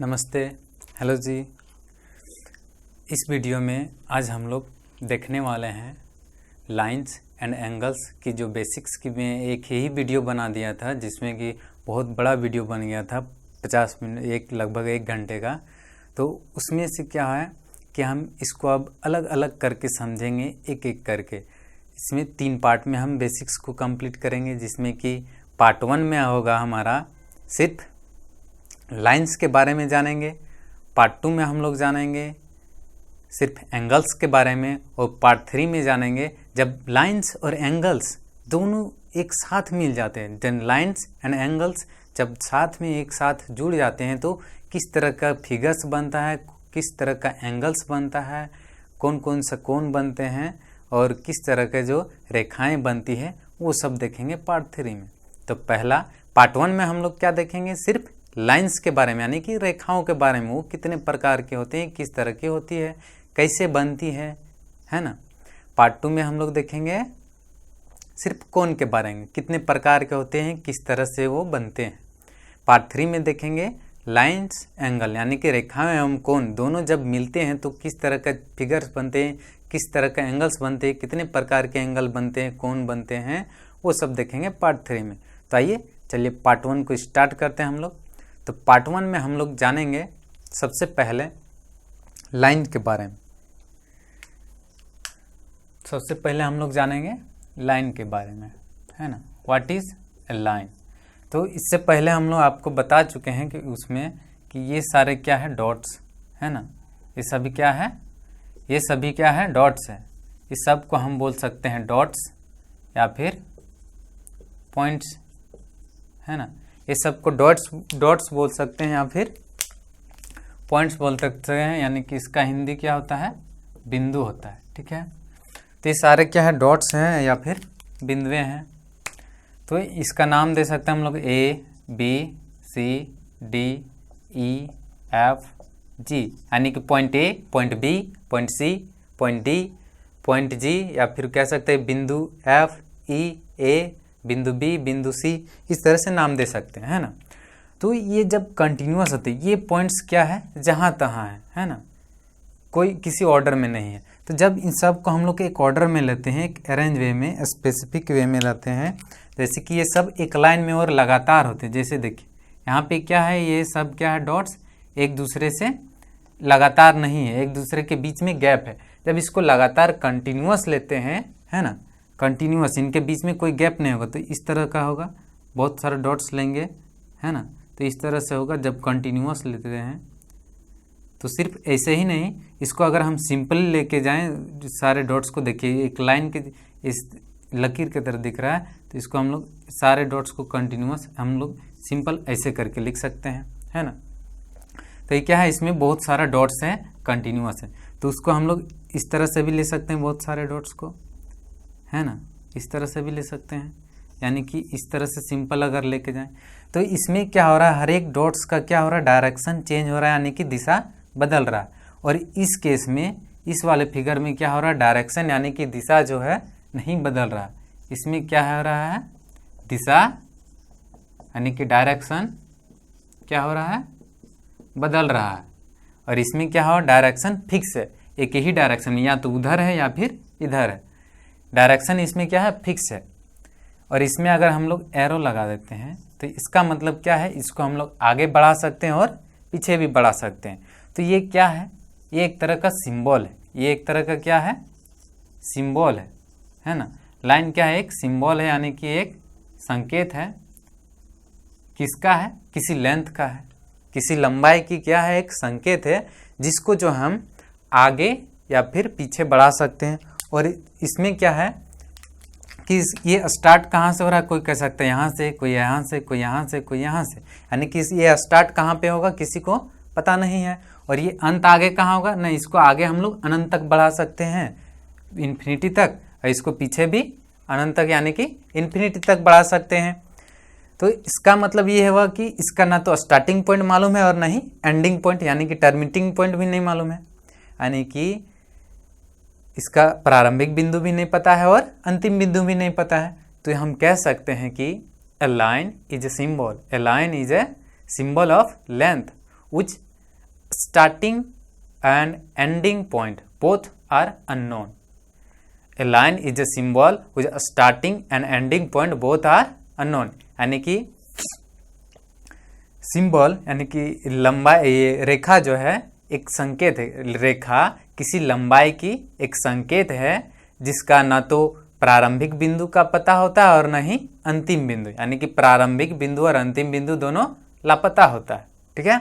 नमस्ते, हेलो जी। इस वीडियो में आज हम लोग देखने वाले हैं लाइंस एंड एंगल्स की जो बेसिक्स की मैं एक ही वीडियो बना दिया था, जिसमें कि बहुत बड़ा वीडियो बन गया था 50 मिनट लगभग 1 घंटे का। तो उसमें से क्या है कि हम इसको अब अलग अलग करके समझेंगे, एक एक करके। इसमें 3 पार्ट में हम बेसिक्स को कंप्लीट करेंगे, जिसमें कि पार्ट 1 में होगा हमारा सिर्फ लाइंस के बारे में जानेंगे, पार्ट 2 में हम लोग जानेंगे सिर्फ एंगल्स के बारे में, और पार्ट 3 में जानेंगे जब लाइंस और एंगल्स दोनों एक साथ मिल जाते हैं, देन लाइंस एंड एंगल्स जब साथ में एक साथ जुड़ जाते हैं तो किस तरह का फिगर्स बनता है, किस तरह का एंगल्स बनता है, कौन कौन सा कोण बनते हैं और किस तरह के जो रेखाएं बनती है, वो सब देखेंगे पार्ट 3 में। तो पहला पार्ट 1 में हम लोग क्या देखेंगे, सिर्फ लाइंस के बारे में, यानी कि रेखाओं के बारे में, वो कितने प्रकार के होते हैं, किस तरह की होती है, कैसे बनती है ना। पार्ट 2 में हम लोग देखेंगे सिर्फ कोण के बारे में, कितने प्रकार के होते हैं, किस तरह से वो बनते हैं। पार्ट 3 में देखेंगे लाइंस एंगल, यानी कि रेखाएं एवं कोण दोनों जब मिलते हैं तो किस तरह का फिगर्स बनते हैं, किस तरह का एंगल्स बनते हैं, कितने प्रकार के एंगल बनते हैं, कोण बनते हैं, वो सब देखेंगे पार्ट 3 में। तो आइए चलिए पार्ट 1 को स्टार्ट करते हैं हम लोग। तो पार्ट 1 में हम लोग जानेंगे सबसे पहले लाइन के बारे में। सबसे पहले हम लोग जानेंगे लाइन के बारे में, है ना, व्हाट इज ए लाइन। तो इससे पहले हम लोग आपको बता चुके हैं कि उसमें कि ये सारे क्या है, डॉट्स, है ना। ये सभी क्या है, ये सभी क्या है, डॉट्स है। इस सब को हम बोल सकते हैं डॉट्स या फिर पॉइंट्स, है ना। ये सबको डॉट्स बोल सकते हैं या फिर पॉइंट्स बोल सकते हैं, यानी कि इसका हिंदी क्या होता है, बिंदु होता है, ठीक है। तो ये सारे क्या है, डॉट्स हैं या फिर बिंदुएं हैं। तो इसका नाम दे सकते हैं हम लोग A, B, C, D, E, F, G, यानी कि point A, point B, point C, point D, point G, या फिर कह सकते हैं बिंदु एफ, ई, ए, बिंदु बी, बिंदु सी, इस तरह से नाम दे सकते हैं, है ना। तो ये जब कंटिन्यूअस होते हैं, ये पॉइंट्स क्या है, जहाँ तहाँ है ना, कोई किसी ऑर्डर में नहीं है। तो जब इन सब को हम लोग एक ऑर्डर में लेते हैं, एक अरेंज वे में, स्पेसिफिक वे में लेते हैं, जैसे कि ये सब एक लाइन में और लगातार होते हैं। जैसे देखिए यहाँ पे क्या है, ये सब क्या है, डॉट्स एक दूसरे से लगातार नहीं है, एक दूसरे के बीच में गैप है। जब इसको लगातार कंटिन्यूअस लेते हैं, है ना, कंटिन्यूअस, इनके बीच में कोई गैप नहीं होगा, तो इस तरह का होगा, बहुत सारे डॉट्स लेंगे, है ना। तो इस तरह से होगा जब कंटिन्यूअस लेते हैं। तो सिर्फ ऐसे ही नहीं, इसको अगर हम सिंपल लेके जाएं, सारे डॉट्स को देखिए, एक लाइन के इस लकीर की तरह दिख रहा है, तो इसको हम लोग सारे डॉट्स को कंटिन्यूअस हम लोग सिंपल ऐसे करके लिख सकते हैं, है ना। तो ये क्या है, इसमें बहुत सारा डॉट्स है, कंटिन्यूअस है, तो उसको हम लोग इस तरह से भी ले सकते हैं, बहुत सारे डॉट्स को, है ना, इस तरह से भी ले सकते हैं, यानी कि इस तरह से सिंपल अगर लेके जाएं तो इसमें क्या हो रहा है, हर एक डॉट्स का क्या हो रहा है, डायरेक्शन चेंज हो रहा है, यानी कि दिशा बदल रहा है। और इस केस में, इस वाले फिगर में क्या हो रहा है, डायरेक्शन यानी कि दिशा जो है नहीं बदल रहा। इसमें क्या हो रहा है, दिशा यानी कि डायरेक्शन क्या हो रहा है, बदल रहा है। और इसमें क्या हो, डायरेक्शन फिक्स है, एक ही डायरेक्शन, या तो उधर है या फिर इधर है, डायरेक्शन इसमें क्या है, फिक्स है। और इसमें अगर हम लोग एरो लगा देते हैं तो इसका मतलब क्या है, इसको हम लोग आगे बढ़ा सकते हैं और पीछे भी बढ़ा सकते हैं। तो ये क्या है, ये एक तरह का सिंबल है, ये एक तरह का क्या है, सिंबल है ना। लाइन क्या है, एक सिंबल है, यानी कि एक संकेत है, किसका है, किसी लेंथ का है, किसी लंबाई की क्या है, एक संकेत है, जिसको जो हम आगे या फिर पीछे बढ़ा सकते हैं। और इसमें क्या है कि ये स्टार्ट कहाँ से हो रहा है, कोई कह सकता है यहाँ से, कोई यहाँ से, कोई यहाँ से, कोई यहाँ से, यानी कि ये स्टार्ट कहाँ पे होगा किसी को पता नहीं है। और ये अंत आगे कहाँ होगा, नहीं, इसको आगे हम लोग अनंत तक बढ़ा सकते हैं, इन्फिनिटी तक, और इसको पीछे भी अनंत तक यानी कि इन्फिनिटी तक बढ़ा सकते हैं। तो इसका मतलब ये हुआ कि इसका ना तो स्टार्टिंग पॉइंट मालूम है और ना ही एंडिंग पॉइंट यानी कि टर्मिनेटिंग पॉइंट भी नहीं मालूम है, यानी कि इसका प्रारंभिक बिंदु भी नहीं पता है और अंतिम बिंदु भी नहीं पता है। तो हम कह सकते हैं कि a line is a symbol, a line is a symbol of length which starting and ending point both are unknown. A line is a symbol with a starting and ending point both are unknown. यानी कि symbol यानी कि लंबाई, ये रेखा जो है एक संकेत है, रेखा किसी लंबाई की एक संकेत है जिसका ना तो प्रारंभिक बिंदु का पता होता है और न ही अंतिम बिंदु, यानी कि प्रारंभिक बिंदु और अंतिम बिंदु दोनों लापता होता है। ठीक है,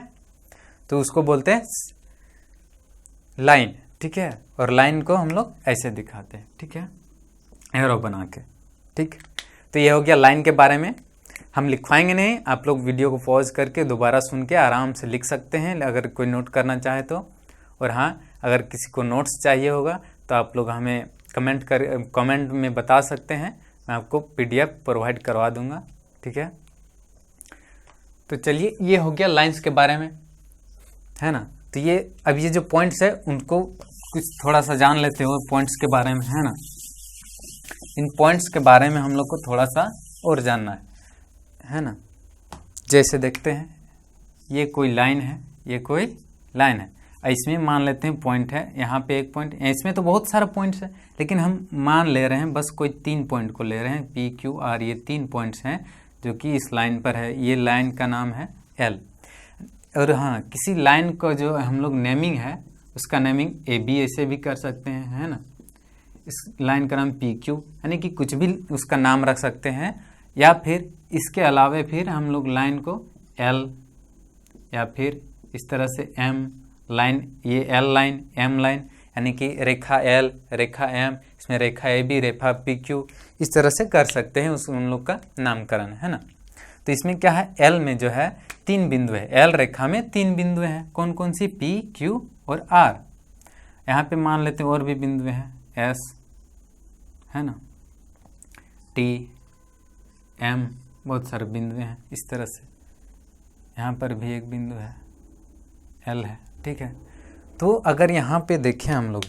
तो उसको बोलते हैं लाइन। ठीक है, और लाइन को हम लोग ऐसे दिखाते हैं। ठीक है, एरो बना के। ठीक, तो ये हो गया लाइन के बारे में। हम लिखवाएंगे नहीं, आप लोग वीडियो को पॉज करके दोबारा सुन के आराम से लिख सकते हैं अगर कोई नोट करना चाहे तो। और हाँ, अगर किसी को नोट्स चाहिए होगा तो आप लोग हमें कमेंट में बता सकते हैं, मैं आपको PDF प्रोवाइड करवा दूंगा। ठीक है, तो चलिए ये हो गया लाइंस के बारे में, है ना। तो ये अब ये जो पॉइंट्स है उनको कुछ थोड़ा सा जान लेते हो पॉइंट्स के बारे में, है ना। इन पॉइंट्स के बारे में हम लोग को थोड़ा सा और जानना है ना। जैसे देखते हैं, ये कोई लाइन है, ये कोई लाइन है, इसमें मान लेते हैं पॉइंट है, यहाँ पे एक पॉइंट, इसमें तो बहुत सारे पॉइंट्स हैं लेकिन हम मान ले रहे हैं बस कोई 3 पॉइंट को ले रहे हैं, P, Q, R, ये 3 पॉइंट्स हैं जो कि इस लाइन पर है। ये लाइन का नाम है L। और हाँ, किसी लाइन को जो हम लोग नेमिंग है उसका नेमिंग AB ऐसे भी कर सकते हैं, है ना। इस लाइन का नाम PQ, यानी कि कुछ भी उसका नाम रख सकते हैं, या फिर इसके अलावे फिर हम लोग लाइन को L या फिर इस तरह से M लाइन, ये L लाइन, M लाइन, यानी कि रेखा L, रेखा M, इसमें रेखा AB, रेखा PQ, इस तरह से कर सकते हैं, उन लोग का नामकरण, है ना। तो इसमें क्या है, L में जो है 3 बिंदु है, L रेखा में 3 बिंदु हैं। कौन कौन सी, P, Q और R। यहाँ पे मान लेते हैं और भी बिंदु हैं, S, है ना, T, M, बहुत सारे बिंदु हैं इस तरह से। यहाँ पर भी एक बिंदु है, L है। ठीक है, तो अगर यहाँ पे देखें हम लोग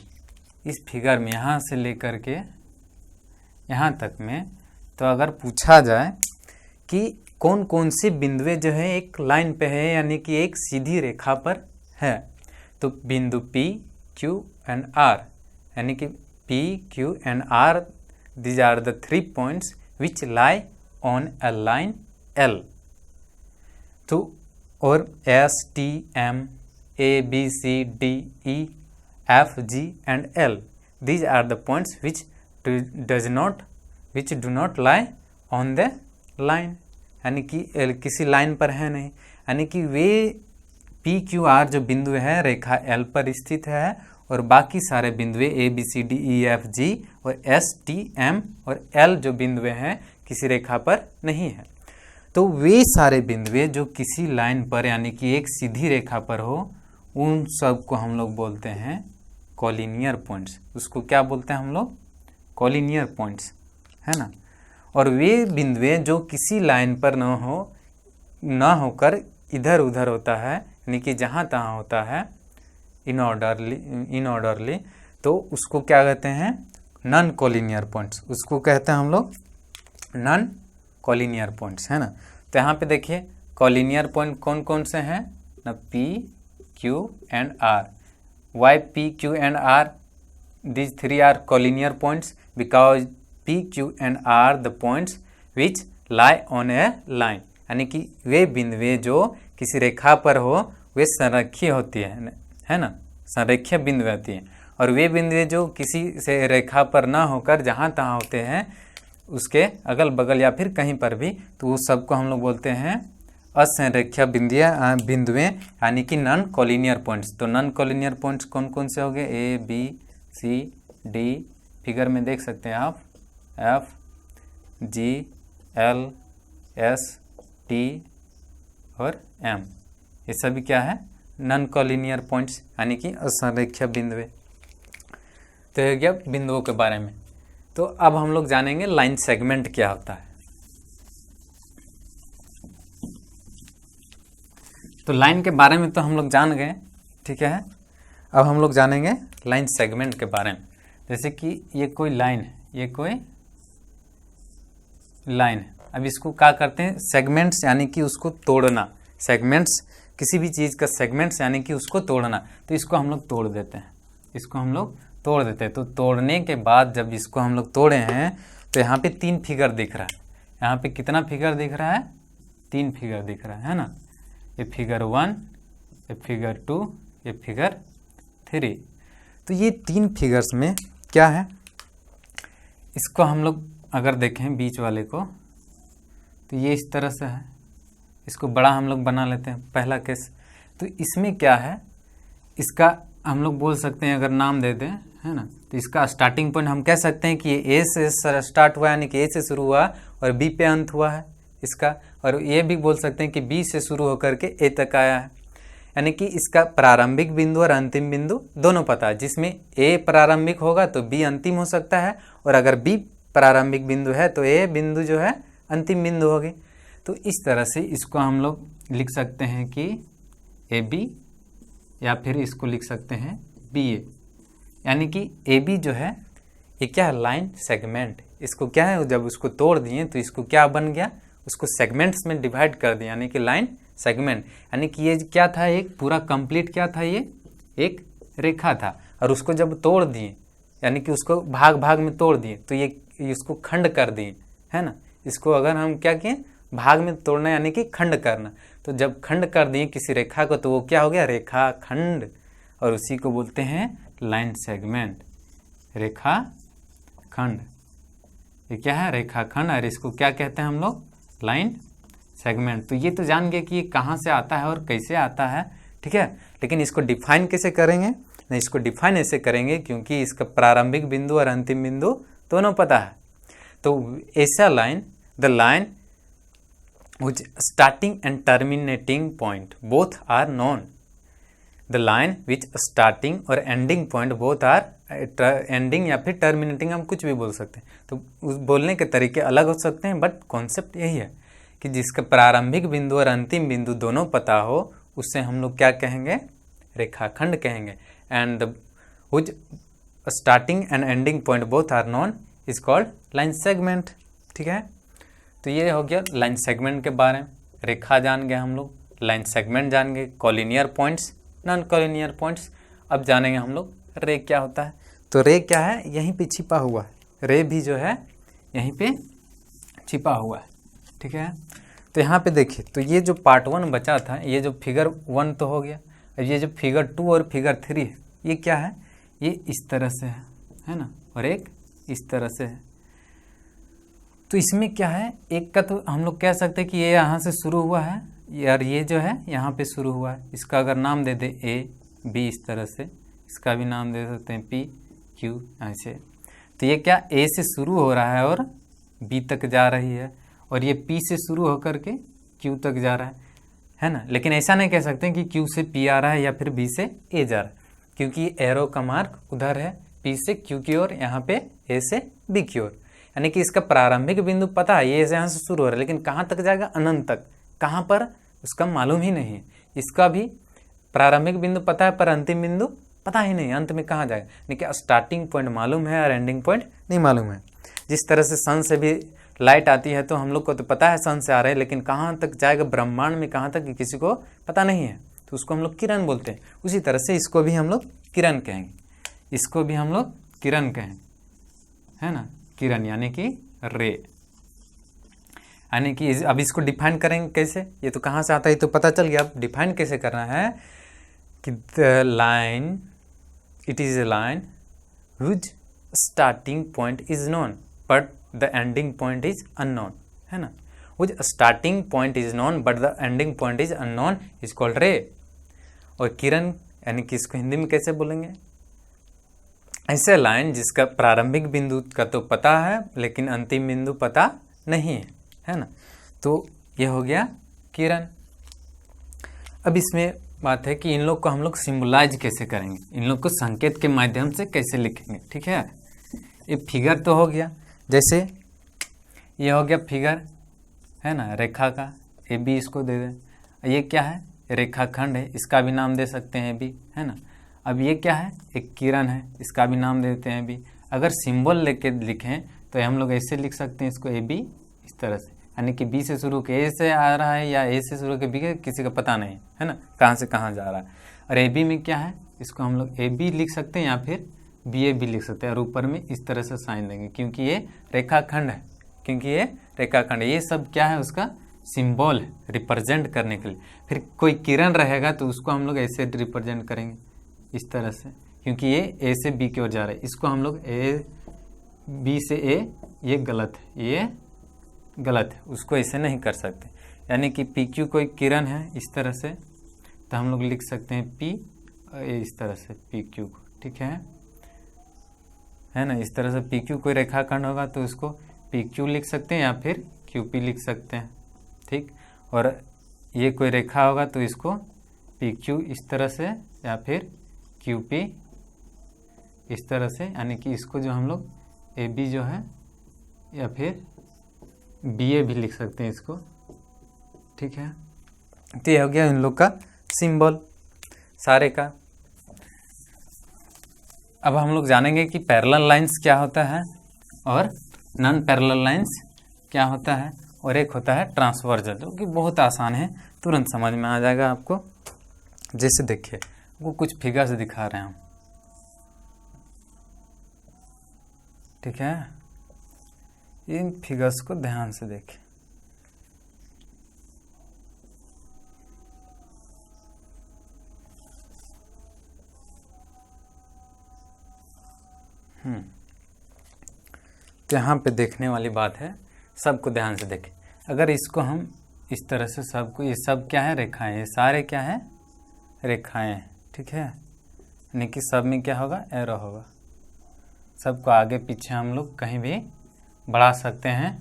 इस फिगर में, यहाँ से लेकर के यहाँ तक में, तो अगर पूछा जाए कि कौन कौन सी बिंदुएं जो है एक लाइन पे है, यानी कि एक सीधी रेखा पर है, तो बिंदु P, Q एंड R, यानी कि P, Q and R, these are the 3 points which lie on a line L। तो और S, T, M, A, B, C, D, E, F, G and L, these are the points which do not lie on the line, यानी कि किसी line पर है नहीं, यानी कि वे P, Q, R जो बिंदु है रेखा L पर स्थित है, और बाकी सारे बिंदुएं A, B, C, D, E, F, G और S, T, M और L जो बिंदुएं हैं किसी रेखा पर नहीं है। तो वे सारे बिंदुएं जो किसी लाइन पर यानी कि एक सीधी रेखा पर हो, उन सब को हम लोग बोलते हैं कॉलिनियर पॉइंट्स। उसको क्या बोलते हैं हम लोग, कॉलिनियर पॉइंट्स, है ना। और वे बिंदुएं जो किसी लाइन पर न होकर इधर उधर होता है, यानी कि जहाँ तहाँ होता है इनऑर्डरली, तो उसको क्या कहते हैं, नॉन कॉलिनियर पॉइंट्स। उसको कहते हैं हम लोग नॉन कॉलिनियर पॉइंट्स, है ना। तो यहाँ पे देखिए कॉलिनियर पॉइंट कौन कौन से हैं ना, P, Q and R। Why P, Q and R? These 3 are collinear points because P, Q and R the points which lie on a line, यानी कि वे बिंदुएं जो किसी रेखा पर हो वे संरेखीय होती है ना, संरेखीय बिंदु होती हैं। और वे बिंदुएं जो किसी से रेखा पर ना होकर जहाँ तहाँ होते हैं, उसके अगल बगल या फिर कहीं पर भी, तो उस सबको हम लोग बोलते हैं असंरेखीय बिंदुएं, यानी कि नॉन कॉलिनियर पॉइंट्स। तो नॉन कॉलिनियर पॉइंट्स कौन कौन से हो गए, A, B, C, D, figure में देख सकते हैं आप, F, G, L, S, T और M, ये सभी क्या है, नॉन कॉलिनियर पॉइंट्स, यानी कि असंरेखीय बिंदुएं। तो ये गया बिंदुओं के बारे में। तो अब हम लोग जानेंगे लाइन सेगमेंट क्या होता है। तो लाइन के बारे में तो हम लोग जान गए, ठीक है। अब हम लोग जानेंगे लाइन सेगमेंट के बारे में। जैसे कि ये कोई लाइन है, ये कोई लाइन है। अब इसको क्या करते हैं, सेगमेंट्स, यानी कि उसको तोड़ना। सेगमेंट्स किसी भी चीज़ का सेगमेंट्स यानी कि उसको तोड़ना, तो इसको हम लोग तोड़ देते हैं, इसको हम लोग तोड़ देते हैं। तो तोड़ने के बाद जब इसको हम लोग तोड़े हैं तो यहाँ पे 3 फिगर दिख रहा है। यहाँ पे कितना फिगर दिख रहा है? 3 फिगर दिख रहा है ना। ये फिगर 1, ये फिगर 2, ये फिगर 3। तो ये 3 फिगर्स में क्या है, इसको हम लोग अगर देखें बीच वाले को तो ये इस तरह से है। इसको बड़ा हम लोग बना लेते हैं, पहला केस। तो इसमें क्या है, इसका हम लोग बोल सकते हैं, अगर नाम दे दें, है ना, तो इसका स्टार्टिंग पॉइंट हम कह सकते हैं कि ये ए से स्टार्ट हुआ, यानी कि ए से शुरू हुआ और बी पे अंत हुआ है इसका। और ये भी बोल सकते हैं कि बी से शुरू होकर के ए तक आया है, यानी कि इसका प्रारंभिक बिंदु और अंतिम बिंदु दोनों पता है। जिसमें ए प्रारंभिक होगा तो बी अंतिम हो सकता है, और अगर बी प्रारंभिक बिंदु है तो ए बिंदु जो है अंतिम बिंदु होगी। तो इस तरह से इसको हम लोग लिख सकते हैं कि ए बी, या फिर इसको लिख सकते हैं बी ए, यानी कि ए बी जो है ये क्या है, लाइन सेगमेंट। इसको क्या है, जब उसको तोड़ दिए तो इसको क्या बन गया, उसको सेगमेंट्स में डिवाइड कर दिया, यानी कि लाइन सेगमेंट। यानी कि ये क्या था, एक पूरा कंप्लीट क्या था, ये एक रेखा था। और उसको जब तोड़ दिए, यानी कि उसको भाग भाग में तोड़ दिए, तो ये इसको खंड कर दिए, है ना। इसको अगर हम क्या किए, भाग में तोड़ना यानी कि खंड करना। तो जब खंड कर दिए किसी रेखा को तो वो क्या हो गया, रेखा खंड। और उसी को बोलते हैं लाइन सेगमेंट, रेखा खंड। ये क्या है, रेखा खंड। और इसको क्या कहते हैं हम लोग, लाइन सेगमेंट। तो ये तो जान गए कि ये कहाँ से आता है और कैसे आता है, ठीक है। लेकिन इसको डिफाइन कैसे करेंगे, नहीं, इसको डिफाइन ऐसे करेंगे क्योंकि इसका प्रारंभिक बिंदु और अंतिम बिंदु दोनों पता है। तो ऐसा line, the line which starting and terminating point both are known, the line which starting और ending point both are ending या फिर terminating, हम कुछ भी बोल सकते हैं। तो उस बोलने के तरीके अलग हो सकते हैं, बट कॉन्सेप्ट यही है कि जिसका प्रारंभिक बिंदु और अंतिम बिंदु दोनों पता हो उससे हम लोग क्या कहेंगे, रेखाखंड कहेंगे। And which starting and ending point both are known is called line segment, ठीक है। तो ये हो गया लाइन सेगमेंट के बारे में। रेखा जान गए हम लोग, लाइन सेगमेंट जान गए, collinear points, non collinear points. अब जानेंगे हम लोग रे क्या होता है। तो रे क्या है, यहीं पे छिपा हुआ है, रे भी जो है यहीं पे छिपा हुआ है, ठीक है। तो यहाँ पे देखिए, तो ये जो पार्ट 1 बचा था, ये जो फिगर 1 तो हो गया। अब ये जो फिगर 2 और फिगर 3 है, ये क्या है, ये इस तरह से है ना, और एक इस तरह से है। तो इसमें क्या है, एक का तो हम लोग कह सकते हैं कि ये यहाँ से शुरू हुआ है, और ये जो है यहाँ पे शुरू हुआ है। इसका अगर नाम दे दे ए बी इस तरह से, इसका भी नाम दे सकते हैं पी क्यू ऐसे। तो ये क्या ए से शुरू हो रहा है और बी तक जा रही है, और ये पी से शुरू होकर के क्यू तक जा रहा है ना। लेकिन ऐसा नहीं कह सकते कि क्यू से पी आ रहा है या फिर बी से ए जा रहा है, क्योंकि एरो का मार्क उधर है, पी से क्यू की ओर, यहाँ पे ए से बी की ओर। यानी कि इसका प्रारंभिक बिंदु पता है, ये यहाँ से शुरू हो रहा है, लेकिन कहाँ तक जाएगा, अनंत तक। कहाँ पर, उसका मालूम ही नहीं है। इसका भी प्रारंभिक बिंदु पता है पर अंतिम बिंदु पता ही नहीं, अंत में कहाँ जाएगा। यानी कि स्टार्टिंग पॉइंट मालूम है और एंडिंग पॉइंट नहीं मालूम है। जिस तरह से सन से भी लाइट आती है तो हम लोग को तो पता है सन से आ रहा है, लेकिन कहाँ तक जाएगा ब्रह्मांड में, कहाँ तक किसी को पता नहीं है, तो उसको हम लोग किरण बोलते हैं। उसी तरह से इसको भी हम लोग किरण कहेंगे, इसको भी हम लोग किरण कहेंगे, है ना, किरण यानी कि रे। यानी कि अब इसको डिफाइन करेंगे कैसे, ये तो कहाँ से आता है तो पता चल गया। अब डिफाइन कैसे करना है कि the line, it is a line which starting point is known but the ending point is unknown, है ना। Which starting point is known but the ending point is unknown is called रे। और किरण यानी कि इसको हिंदी में कैसे बोलेंगे, ऐसे लाइन जिसका प्रारंभिक बिंदु का तो पता है लेकिन अंतिम बिंदु पता नहीं है ना। तो ये हो गया किरण। अब इसमें बात है कि इन लोग को हम लोग सिंबलाइज कैसे करेंगे, इन लोग को संकेत के माध्यम से कैसे लिखेंगे, ठीक है। ये फिगर तो हो गया, जैसे ये हो गया फिगर, है ना, रेखा का, ए बी इसको दे दें। ये क्या है, रेखाखंड है, इसका भी नाम दे सकते हैं बी, है ना। अब ये क्या है, एक किरण है, इसका भी नाम देते हैं बी। अगर सिंबल लेके लिखें तो हम लोग ऐसे लिख सकते हैं इसको, ए बी इस तरह से, यानी कि बी से शुरू के ए से आ रहा है या ए से शुरू के बी के, किसी का पता नहीं है ना कहाँ से कहाँ जा रहा है। और ए बी में क्या है, इसको हम लोग ए बी लिख सकते हैं या फिर बी ए भी लिख सकते हैं, और ऊपर में इस तरह से साइन देंगे क्योंकि ये रेखाखंड है, क्योंकि ये रेखाखंड है। ये सब क्या है, उसका सिंबल है रिप्रेजेंट करने के लिए। फिर कोई किरण रहेगा तो उसको हम लोग ऐसे रिप्रेजेंट करेंगे इस तरह से, क्योंकि ये ए से बी की ओर जा रहा है। इसको हम लोग ए बी से ए, ये गलत है, ये गलत है, उसको ऐसे नहीं कर सकते। यानी कि पी क्यू कोई किरण है इस तरह से, तो हम लोग लिख सकते हैं पी इस तरह से पी क्यू को, ठीक है ना। इस तरह से पी क्यू कोई रेखाखंड होगा तो उसको पी क्यू लिख सकते हैं या फिर क्यू पी लिख सकते हैं, ठीक। और ये कोई रेखा होगा तो इसको पी क्यू इस तरह से या फिर क्यू पी इस तरह से, यानी कि इसको जो हम लोग ए बी जो है या फिर बी ए भी लिख सकते हैं इसको, ठीक है। तो ये हो गया इन लोग का सिंबल सारे का। अब हम लोग जानेंगे कि पैरेलल लाइंस क्या होता है और नॉन पैरेलल लाइंस क्या होता है, और एक होता है ट्रांसवर्जल, जो कि बहुत आसान है, तुरंत समझ में आ जाएगा आपको। जैसे देखिए वो कुछ फिगर से दिखा रहे हैं हम, ठीक है। इन फिगर्स को ध्यान से देखें। तो यहाँ पे देखने वाली बात है, सबको ध्यान से देखें। अगर इसको हम इस तरह से सबको, ये सब क्या है, रेखाएं, ये सारे क्या है, रेखाएं, ठीक है। यानी कि सब में क्या होगा, एरो होगा। सबको आगे पीछे हम लोग कहीं भी बढ़ा सकते हैं।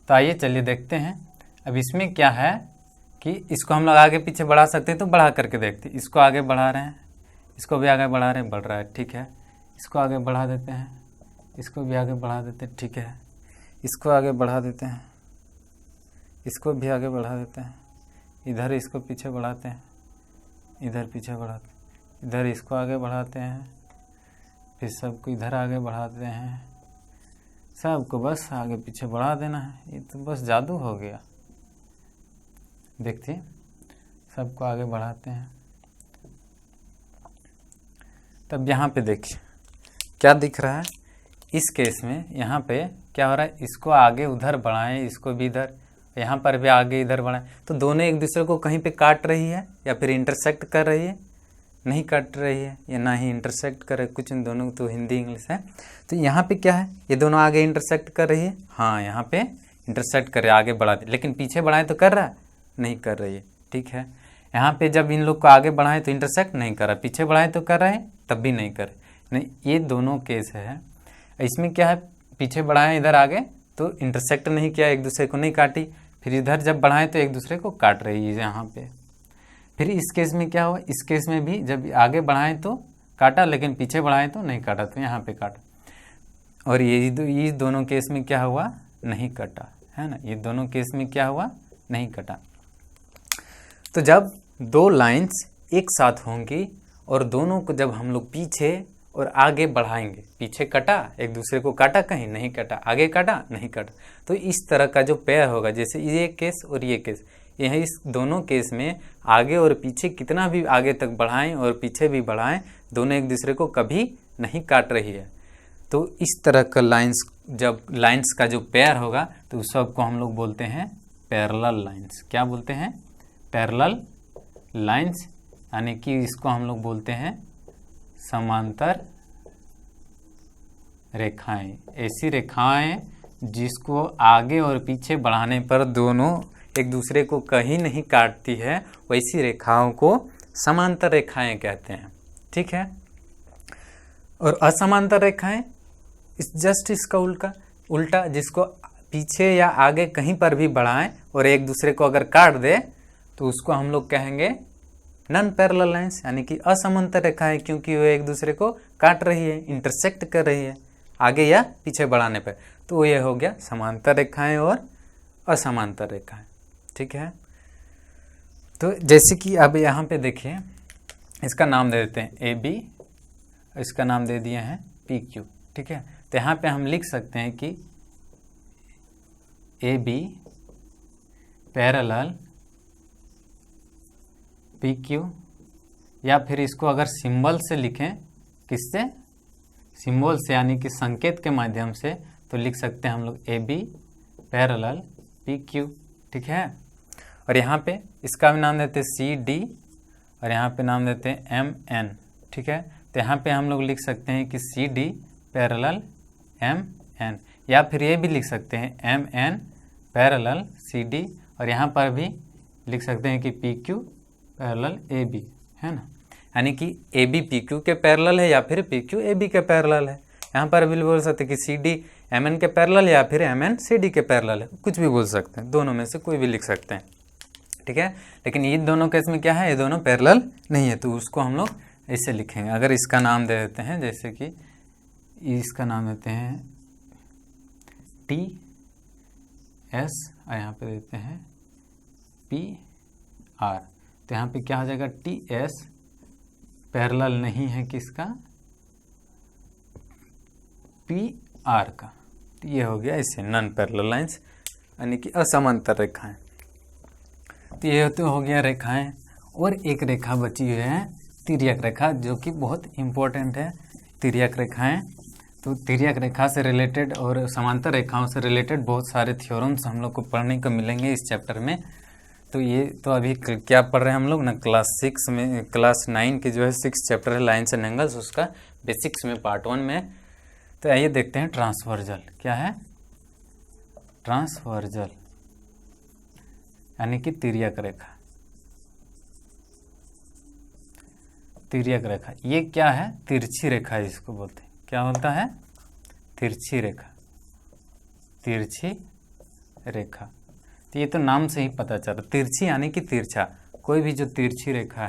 तो आइए चलिए देखते हैं। अब इसमें क्या है कि इसको हम लोग आगे पीछे बढ़ा सकते हैं, तो बढ़ा करके देखते हैं। इसको आगे बढ़ा रहे हैं, इसको भी आगे बढ़ा रहे हैं, बढ़ रहा है, ठीक है। इसको आगे बढ़ा देते हैं, इसको भी आगे बढ़ा देते हैं, ठीक है। इसको आगे बढ़ा देते हैं, इसको भी आगे बढ़ा देते हैं। इधर इसको पीछे बढ़ाते हैं, इधर पीछे बढ़ाते हैं, इधर इसको आगे बढ़ाते हैं, फिर सबको इधर आगे बढ़ाते हैं। सबको बस आगे पीछे बढ़ा देना है, ये तो बस जादू हो गया। देखिए सबको आगे बढ़ाते हैं। तब यहाँ पे देखिए क्या दिख रहा है। इस केस में यहाँ पे क्या हो रहा है, इसको आगे उधर बढ़ाएं, इसको भी इधर, यहाँ पर भी आगे इधर बढ़ाएं, तो दोनों एक दूसरे को कहीं पे काट रही है या फिर इंटरसेक्ट कर रही है, नहीं काट रही है या ना ही इंटरसेक्ट कर रही है, कुछ इन दोनों तो हिंदी इंग्लिश है। तो यहाँ पे क्या है, ये दोनों आगे इंटरसेक्ट कर रही है, हाँ यहाँ पे इंटरसेक्ट कर रही है, आगे बढ़ा दे, लेकिन पीछे बढ़ाएं तो कर रहा है, नहीं कर रही है, ठीक है। यहाँ पे जब इन लोग को आगे बढ़ाएं तो इंटरसेक्ट नहीं कर रहा, पीछे बढ़ाएं तो कर रहा है, तब भी नहीं कर, नहीं, ये दोनों केस है। इसमें क्या है, पीछे बढ़ाएं इधर आगे तो इंटरसेक्ट नहीं किया, एक दूसरे को नहीं काटी, फिर इधर जब बढ़ाएं तो एक दूसरे को काट रही है यहाँ पे। फिर इस केस में क्या हुआ, इस केस में भी जब आगे बढ़ाएं तो काटा, लेकिन पीछे बढ़ाएं तो नहीं काटा, तो यहाँ पे काटा। और ये दोनों केस में क्या हुआ, नहीं कटा, है ना। ये दोनों केस में क्या हुआ, नहीं कटा। तो जब दो लाइंस एक साथ होंगी और दोनों को जब हम लोग पीछे और आगे बढ़ाएंगे, पीछे कटा, एक दूसरे को काटा, कहीं नहीं कटा, आगे काटा, नहीं काटा, तो इस तरह का जो पेयर होगा, जैसे ये केस और ये केस, यह इस दोनों केस में आगे और पीछे कितना भी आगे तक बढ़ाएं और पीछे भी बढ़ाएं, दोनों एक दूसरे को कभी नहीं काट रही है। तो इस तरह का लाइंस, जब लाइंस का जो पेयर होगा तो उस सबको हम लोग बोलते हैं पैरेलल लाइंस। क्या बोलते हैं, पैरेलल लाइंस, यानी कि इसको हम लोग बोलते हैं समांतर रेखाएं। ऐसी रेखाएं जिसको आगे और पीछे बढ़ाने पर दोनों एक दूसरे को कहीं नहीं काटती है, वैसी रेखाओं को समांतर रेखाएं कहते हैं, ठीक है। और असमांतर रेखाएं जस्ट इसका उल्टा, जिसको पीछे या आगे कहीं पर भी बढ़ाएं और एक दूसरे को अगर काट दे तो उसको हम लोग कहेंगे नॉन पैरेलल लाइंस, यानी कि असमांतर रेखाएं, क्योंकि वो एक दूसरे को काट रही है, इंटरसेक्ट कर रही है आगे या पीछे बढ़ाने पर। तो ये हो गया समांतर रेखाएं और असमांतर रेखाएं, ठीक है। तो जैसे कि अब यहाँ पे देखिए, इसका नाम दे देते हैं ए बी, इसका नाम दे दिए हैं पी क्यू, ठीक है। तो यहाँ पे हम लिख सकते हैं कि A B parallel P Q, या फिर इसको अगर सिंबल से लिखें, किससे, सिंबल से यानी कि संकेत के माध्यम से, तो लिख सकते हैं हम लोग A B parallel P Q. ठीक है, और यहाँ पे इसका भी नाम देते हैं सी डी, और यहाँ पे नाम देते हैं एम एन। ठीक है, तो यहाँ पे हम लोग लिख सकते हैं कि C D parallel M N, या फिर ये भी लिख सकते हैं M N parallel C D, और यहाँ पर भी लिख सकते हैं कि P Q parallel A B, है ना, यानी कि ए बी पी क्यू के पैरेलल है या फिर पी क्यू ए बी के पैरेलल है। यहाँ पर भी बोल सकते हैं कि सी डी एम एन के पैरेलल या फिर एम एन सी डी के पैरेलल है, कुछ भी बोल सकते हैं, दोनों में से कोई भी लिख सकते हैं। ठीक है, लेकिन ये दोनों केस में क्या है, ये दोनों पैरेलल नहीं है, तो उसको हम लोग ऐसे लिखेंगे। अगर इसका नाम दे देते हैं, जैसे कि इसका नाम देते हैं टी एस, और यहाँ पे देते हैं पी आर, तो यहाँ पे क्या हो जाएगा, टी एस पैरेलल नहीं है किसका, पी आर का, तो ये हो गया इससे नॉन पैरेलल लाइंस, यानी कि असमांतर रेखाएं। तो ये तो हो गया रेखाएं, और एक रेखा बची हुई है तिर्यक रेखा, जो कि बहुत इम्पोर्टेंट है। तिर्यक रेखाएं, तो तिर्यक रेखा से रिलेटेड और समांतर रेखाओं से रिलेटेड बहुत सारे थ्योरम्स हम लोग को पढ़ने को मिलेंगे इस चैप्टर में। तो ये तो अभी क्या पढ़ रहे हैं हम लोग ना, क्लास 9 के जो है 6 चैप्टर है लाइन्स एंड एंगल्स, उसका बेसिक्स में पार्ट 1 में। तो आइए देखते हैं ट्रांसवर्जल क्या है। ट्रांसवर्जल यानी कि तिर्यक रेखा, तिर्यक रेखा ये क्या है, तिरछी रेखा इसको बोलते हैं। क्या बोलता है, तिरछी रेखा, तिरछी रेखा। तो ये तो नाम से ही पता चला, तिरछी यानी कि तिरछा, कोई भी जो तिरछी रेखा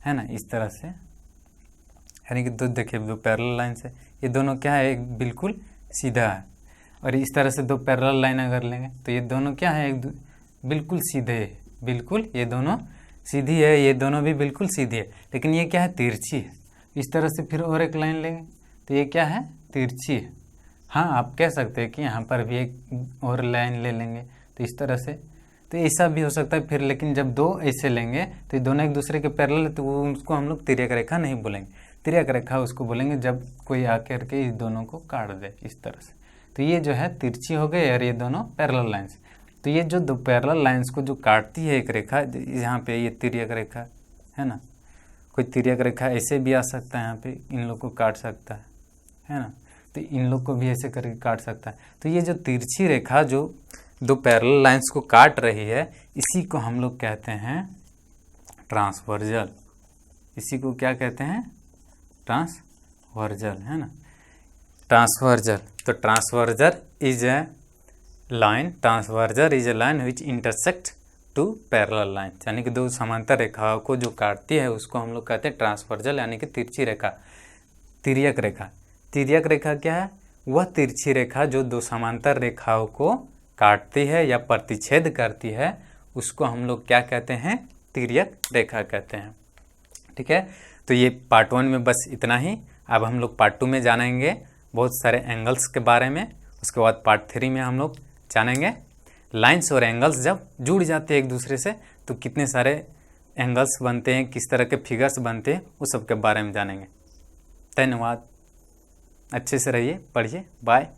है ना, इस तरह से, यानी कि देखिए दो पैरेलल लाइन से, ये दोनों क्या है, एक बिल्कुल सीधा है, और इस तरह से दो पैरेलल लाइन अगर लेंगे तो ये दोनों क्या है, एक बिल्कुल सीधे है, बिल्कुल ये दोनों सीधी है, ये दोनों भी बिल्कुल सीधी है, लेकिन ये क्या है, तिरछी है। इस तरह से फिर और एक लाइन लेंगे तो ये क्या है, तिरछी है। हाँ, आप कह सकते हैं कि यहाँ पर भी एक और लाइन ले लेंगे तो इस तरह से, तो ऐसा भी हो सकता है फिर, लेकिन जब दो ऐसे लेंगे तो ये दोनों एक दूसरे के पैरेलल है, तो वो उसको हम लोग तिर्यक रेखा नहीं बोलेंगे। तिर्यक रेखा उसको बोलेंगे जब कोई आकर के इस दोनों को काट दे इस तरह से। तो ये जो है तिरछी हो गई, और ये दोनों पैरेलल लाइन्स। तो ये जो दो पैरेलल लाइन्स को जो काटती है एक रेखा, यहाँ पे ये तिर्यक रेखा है ना, कोई तिर्यक रेखा ऐसे भी आ सकता है, यहाँ पे इन लोग को काट सकता है ना, तो इन लोग को भी ऐसे करके काट सकता है। तो ये जो तिरछी रेखा जो दो पैरेलल लाइन्स को काट रही है, इसी को हम लोग कहते हैं ट्रांसवर्जल। इसी को क्या कहते हैं, ट्रांसवर्जल, है ना, ट्रांसवर्जल। तो transversal is a line, transversal is a line which intersect two parallel line, यानी कि दो समांतर रेखाओं को जो काटती है उसको हम लोग कहते हैं ट्रांसवर्जल, यानी कि तिरछी रेखा। तिर्यक रेखा, तिर्यक रेखा क्या है, वह तिरछी रेखा जो दो समांतर रेखाओं को काटती है या प्रतिच्छेद करती है, उसको हम लोग क्या कहते हैं, तिर्यक रेखा कहते हैं। ठीक है, तो ये पार्ट 1 में बस इतना ही। अब हम लोग पार्ट 2 में जानेंगे बहुत सारे एंगल्स के बारे में, उसके बाद पार्ट 3 में हम लोग जानेंगे लाइंस और एंगल्स जब जुड़ जाते हैं एक दूसरे से तो कितने सारे एंगल्स बनते हैं, किस तरह के फिगर्स बनते हैं, उस सब के बारे में जानेंगे। धन्यवाद, अच्छे से रहिए, पढ़िए, बाय।